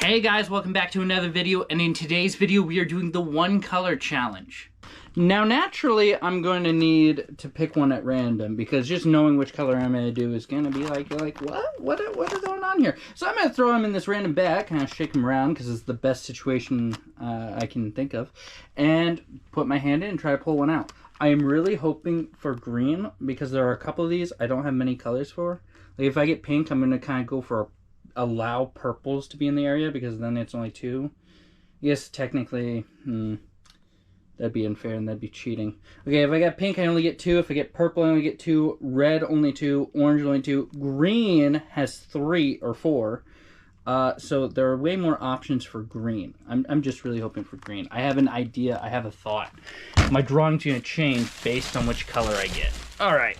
Hey guys, welcome back to another video, and in today's video we are doing the one color challenge. Now naturally I'm going to need to pick one at random because just knowing which color I'm going to do is going to be like what is going on here? So I'm going to throw them in this random bag, kind of shake them around because it's the best situation I can think of, and put my hand in and try to pull one out. I am really hoping for green because there are a couple of these I don't have many colors for. Like if I get pink, I'm going to kind of go for allow purples to be in the area because then it's only two. Yes, technically, that'd be unfair and that'd be cheating. Okay, if I got pink, I only get two. If I get purple, I only get two. Red, only two. Orange, only two. Green has 3 or 4. So there are way more options for green. I'm just really hoping for green. I have an idea. I have a thought. My drawing's going to change based on which color I get. All right.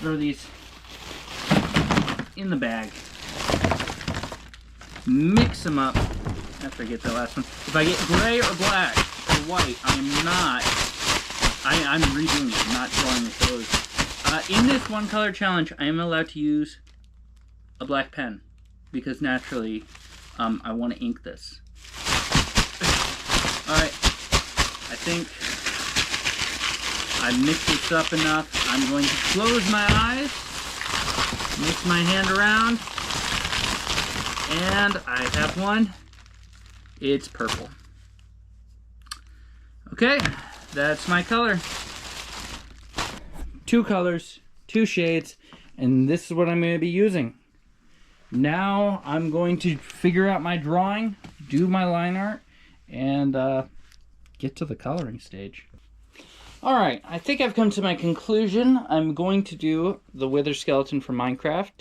Throw these in the bag, mix them up. I forget the last one. If I get gray or black or white, I'm redoing it. I'm not drawing with those. In this one color challenge, I am allowed to use a black pen because naturally, I want to ink this. All right, I think I mixed this up enough. I'm going to close my eyes. Mix my hand around, and I have one. It's purple. Okay, that's my color. 2 colors, 2 shades, and this is what I'm going to be using. Now I'm going to figure out my drawing, do my line art, and get to the coloring stage. Alright, I think I've come to my conclusion. I'm going to do the Wither skeleton for Minecraft.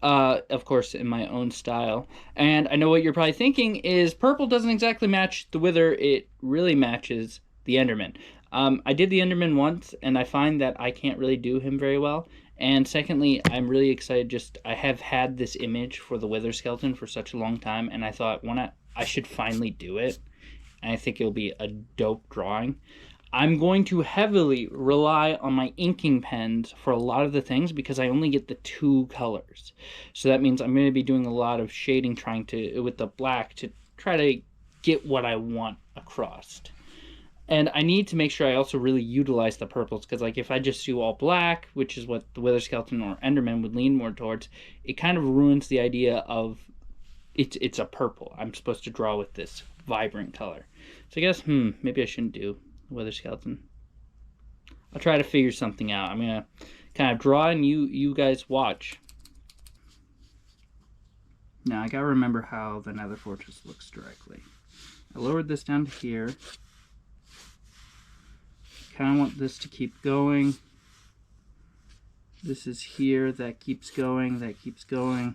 Of course, in my own style. And I know what you're probably thinking is purple doesn't exactly match the Wither. It really matches the Enderman. I did the Enderman once, and I find that I can't really do him very well. And secondly, I'm really excited. I have had this image for the Wither skeleton for such a long time, and I thought, I should finally do it. And I think it'll be a dope drawing. I'm going to heavily rely on my inking pens for a lot of the things because I only get the 2 colors. So that means I'm going to be doing a lot of shading with the black to try to get what I want across. And I need to make sure I also really utilize the purples because like if I just do all black, which is what the Wither skeleton or Enderman would lean more towards, it kind of ruins the idea of it's a purple. I'm supposed to draw with this vibrant color. So I guess, maybe I shouldn't do Wither skeleton. I'll try to figure something out. I'm gonna kind of draw and you guys watch. Now I gotta remember how the Nether Fortress looks directly. I lowered this down to here. Kind of want this to keep going. This is here. That keeps going. That keeps going.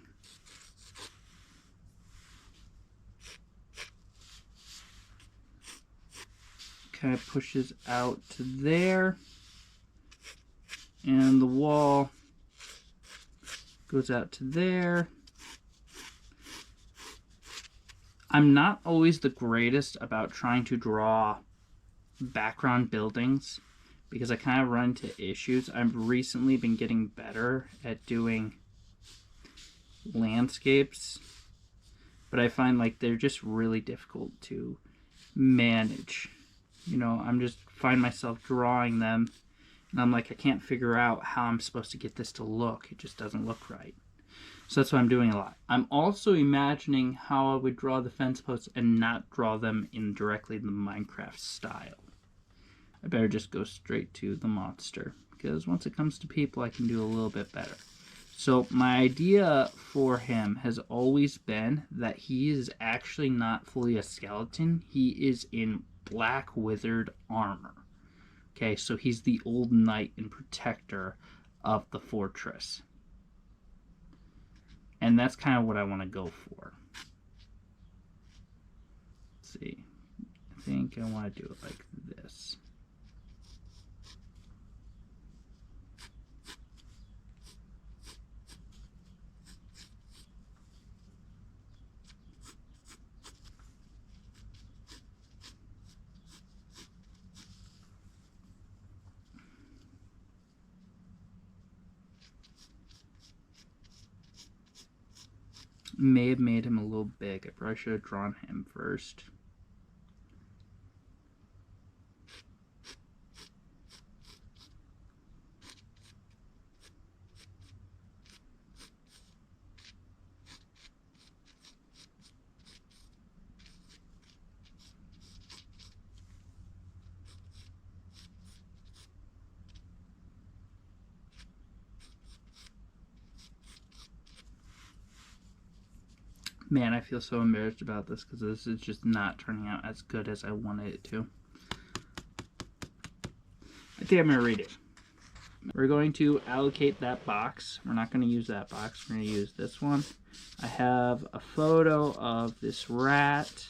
Kind of pushes out to there, and the wall goes out to there. I'm not always the greatest about trying to draw background buildings because I kind of run into issues. I've recently been getting better at doing landscapes, but I find like they're just really difficult to manage. You know, find myself drawing them, and I'm like, I can't figure out how I'm supposed to get this to look. It just doesn't look right. So that's what I'm doing a lot. I'm also imagining how I would draw the fence posts and not draw them in directly the Minecraft style. I better just go straight to the monster, because once it comes to people, I can do a little bit better. So my idea for him has always been that he is actually not fully a skeleton. He is in black withered armor. Okay, so he's the old knight and protector of the fortress. And that's kind of what I want to go for. Let's see. I think I want to do it like this. May have made him a little big. I probably should have drawn him first. Man, I feel so embarrassed about this because this is just not turning out as good as I wanted it to. I think I'm going to read it. We're going to allocate that box. We're not going to use that box. We're going to use this one. I have a photo of this rat,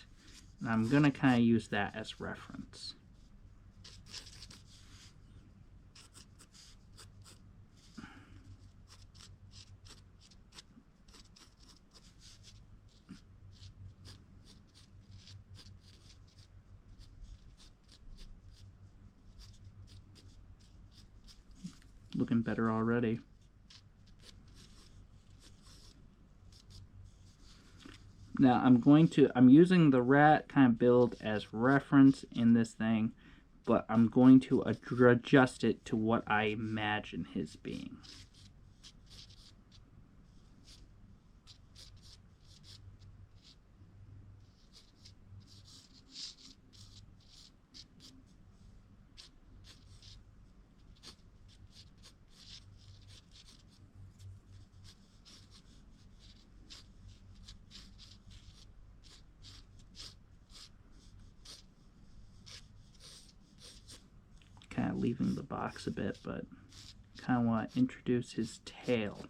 and I'm going to kind of use that as reference. Looking better already. Now I'm using the rat kind of build as reference in this thing, but I'm going to adjust it to what I imagine his being. Kind of leaving the box a bit, but kind of want to introduce his tail.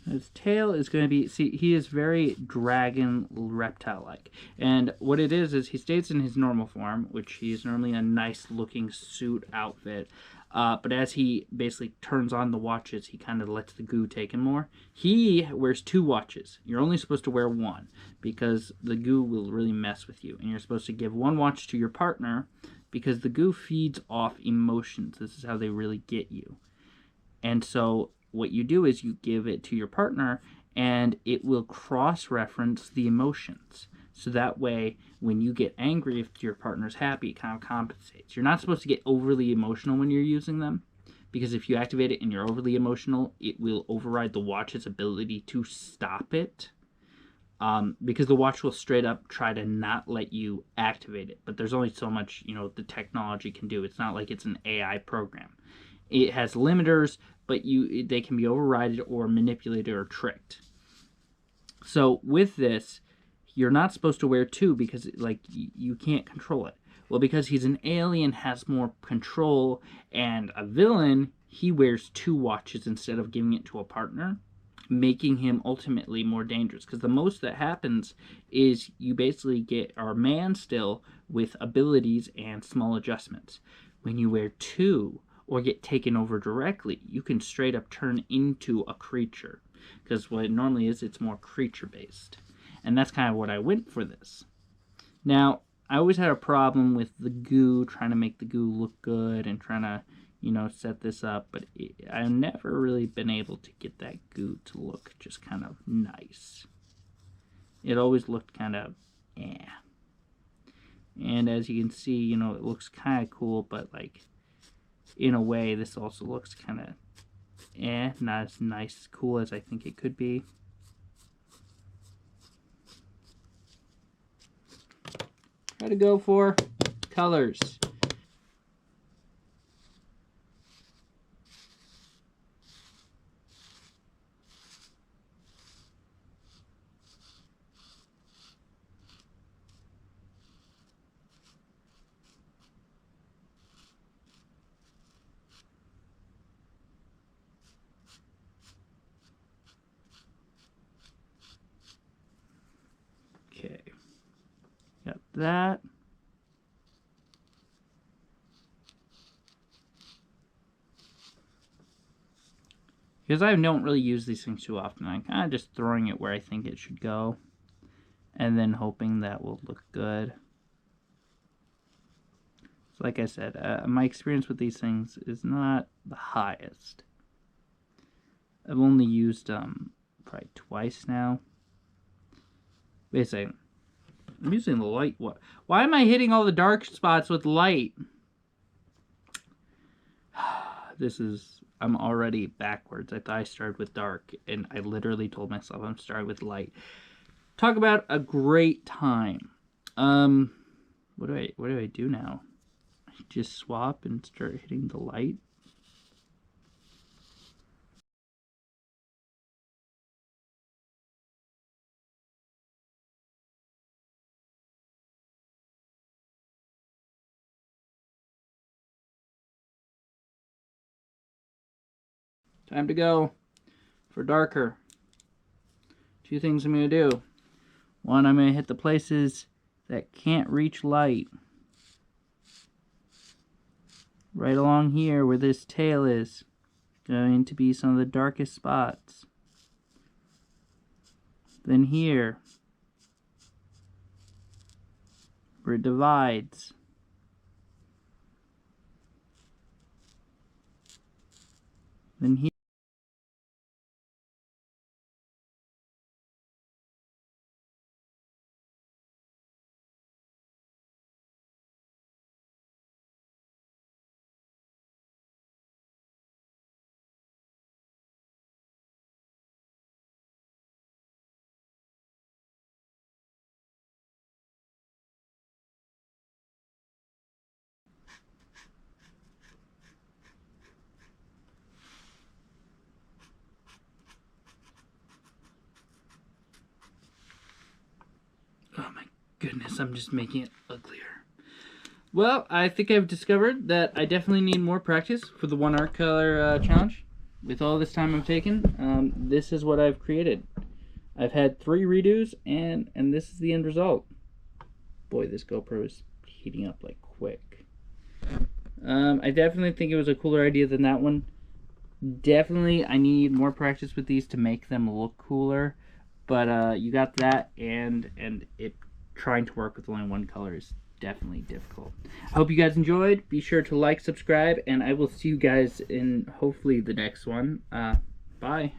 His tail is going to be, see, he is very dragon reptile-like. And what it is he stays in his normal form, which he is normally a nice looking suit outfit. But as he basically turns on the watches, he kind of lets the goo take him more. He wears 2 watches. You're only supposed to wear 1 because the goo will really mess with you. And you're supposed to give 1 watch to your partner because the goo feeds off emotions. This is how they really get you. And so what you do is you give it to your partner and it will cross-reference the emotions. So that way, when you get angry, if your partner's happy, it kind of compensates. You're not supposed to get overly emotional when you're using them, because if you activate it and you're overly emotional, it will override the watch's ability to stop it. Because the watch will straight up try to not let you activate it. But there's only so much, the technology can do. It's not like it's an AI program. It has limiters, but they can be overridden or manipulated or tricked. So with this, you're not supposed to wear 2 because you can't control it. Well, because he's an alien, has more control, and a villain, he wears 2 watches instead of giving it to a partner, making him ultimately more dangerous. Because the most that happens is you basically get our man still with abilities and small adjustments. When you wear 2 or get taken over directly, you can straight up turn into a creature. Because what it normally is, it's more creature-based. And that's kind of what I went for this. Now, I always had a problem with the goo, trying to make the goo look good and trying to, set this up. But I've never really been able to get that goo to look just kind of nice. It always looked kind of, eh. And as you can see, it looks kind of cool, but in a way, this also looks kind of, not as nice, cool as I think it could be. Try to go for colors. Okay, got that. Because I don't really use these things too often, I'm kind of just throwing it where I think it should go. and then hoping that will look good. So like I said, my experience with these things is not the highest. I've only used probably twice now. Wait a second. I'm using the light. What? Why am I hitting all the dark spots with light? I'm already backwards. I thought I started with dark, and I literally told myself I'm starting with light. Talk about a great time. What do I do now? I just swap and start hitting the light. Time to go for darker. Two things I'm going to do. One, I'm going to hit the places that can't reach light. Right along here where this tail is going to be some of the darkest spots. Then here where it divides. Then here. Oh my goodness, I'm just making it uglier. Well, I think I've discovered that I definitely need more practice for the one art color challenge. With all this time I've taken, this is what I've created. I've had 3 redos, and this is the end result. Boy, this GoPro is heating up like quick. I definitely think it was a cooler idea than that one. Definitely, I need more practice with these to make them look cooler. But you got that, and it trying to work with only one color is definitely difficult. I hope you guys enjoyed. Be sure to like, subscribe, and I will see you guys in hopefully the next one. Bye.